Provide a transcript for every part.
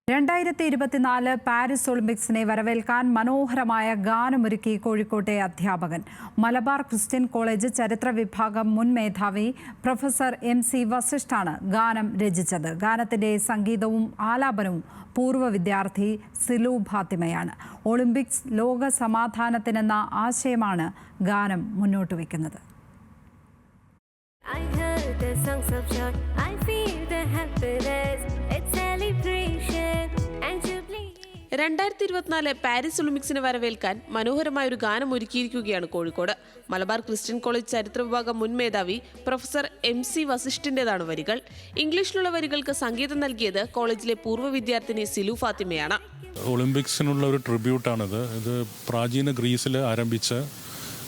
2024 Paris ഒളിമ്പിക്സിനെ വരവേൽക്കാൻ മനോഹരമായ ഗാനമൊരുക്കി കോഴിക്കോട്ടെ അധ്യാപകൻ. മലബാർ ക്രിസ്ത്യൻ കോളേജ് ചരിത്ര വിഭാഗം മുൻ മേധാവി പ്രൊഫസർ MC വസിഷ്ഠാണ് ഗാനം രചിച്ചത്. ഗാനത്തിന്റെ സംഗീതവും ആലാപനവും പൂർവ്വ വിദ്യാർത്ഥി സിലു ഫാത്തിമയാണ്. ഒളിമ്പിക്സ് ലോക സമാധാനത്തിനെന്ന ആശയമാണ് ഗാനം മുന്നോട്ട് വയ്ക്കുന്നത്. 2024 പാരീസ് ഒളിമ്പിക്സിന് വരവേൽക്കാൻ മനോഹരമായൊരു ഗാനം ഒരുക്കിയിരിക്കുകയാണ് കോഴിക്കോട്. മലബാർ ക്രിസ്ത്യൻ കോളേജ് ചരിത്ര വിഭാഗം മുൻ മേധാവി പ്രൊഫസർ MC വസിഷ്ഠിന്റേതാണ് വരികൾ. ഇംഗ്ലീഷിലുള്ള വരികൾക്ക് സംഗീതം നൽകിയത് കോളേജിലെ പൂർവ്വ വിദ്യാർത്ഥിനി സിലു ഫാത്തിമയാണ്. ഒളിമ്പിക്സിനുള്ള ഒരു ട്രിബ്യൂട്ടാണിത്. ഇത് പ്രാചീന ഗ്രീസിൽ ആരംഭിച്ച,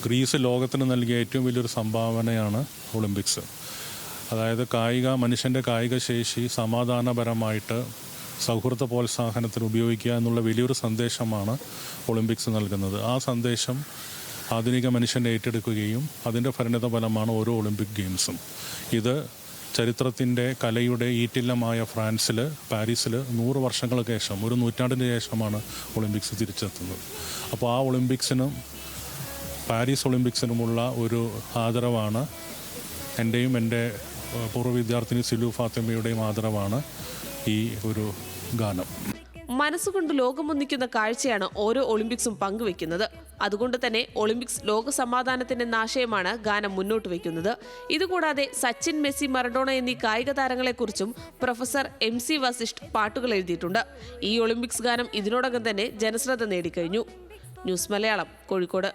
ഗ്രീസ് ലോകത്തിന് നൽകിയ ഏറ്റവും വലിയൊരു സംഭാവനയാണ് ഒളിമ്പിക്സ്. അതായത് മനുഷ്യൻ്റെ കായിക ശേഷി സമാധാനപരമായിട്ട് സൗഹൃദ പ്രോത്സാഹനത്തിന് ഉപയോഗിക്കുക എന്നുള്ള വലിയൊരു സന്ദേശമാണ് ഒളിമ്പിക്സ് നൽകുന്നത്. ആ സന്ദേശം ആധുനിക മനുഷ്യൻ ഏറ്റെടുക്കുകയും അതിൻ്റെ പരിണിത ഫലമാണ് ഓരോ ഒളിമ്പിക് ഗെയിംസും. ഇത് ചരിത്രത്തിൻ്റെ കലയുടെ ഈറ്റില്ലമായ പാരീസിൽ 100 വർഷങ്ങൾക്ക് ശേഷം, ഒരു നൂറ്റാണ്ടിന് ശേഷമാണ് ഒളിമ്പിക്സ് തിരിച്ചെത്തുന്നത്. അപ്പോൾ ആ ഒളിമ്പിക്സിനും പാരീസ് ഒളിമ്പിക്സിനുമുള്ള ഒരു ആദരവാണ് എൻ്റെയും എൻ്റെ പൂർവ്വ വിദ്യാർത്ഥിനി സിലു ഫാത്തിമയുടെയും ആദരവാണ് ഈ ഒരു ഗാനം. മനസ്സുകൊണ്ട് ലോകമൊന്നിക്കുന്ന കാഴ്ചയാണ് ഓരോ ഒളിമ്പിക്സും പങ്കുവെക്കുന്നത്. അതുകൊണ്ട് തന്നെ ഒളിമ്പിക്സ് ലോക സമാധാനത്തിന്റെ ആശയമാണ് ഗാനം മുന്നോട്ട് വയ്ക്കുന്നത്. ഇതുകൂടാതെ സച്ചിൻ, മെസ്സി, മറഡോണ എന്നീ കായിക താരങ്ങളെക്കുറിച്ചും പ്രൊഫസർ MC വസിഷ്ഠ് പാട്ടുകൾ എഴുതിയിട്ടുണ്ട്. ഈ ഒളിമ്പിക്സ് ഗാനം ഇതിനോടകം തന്നെ ജനശ്രദ്ധ നേടിക്കഴിഞ്ഞു. ന്യൂസ് മലയാളം, കോഴിക്കോട്.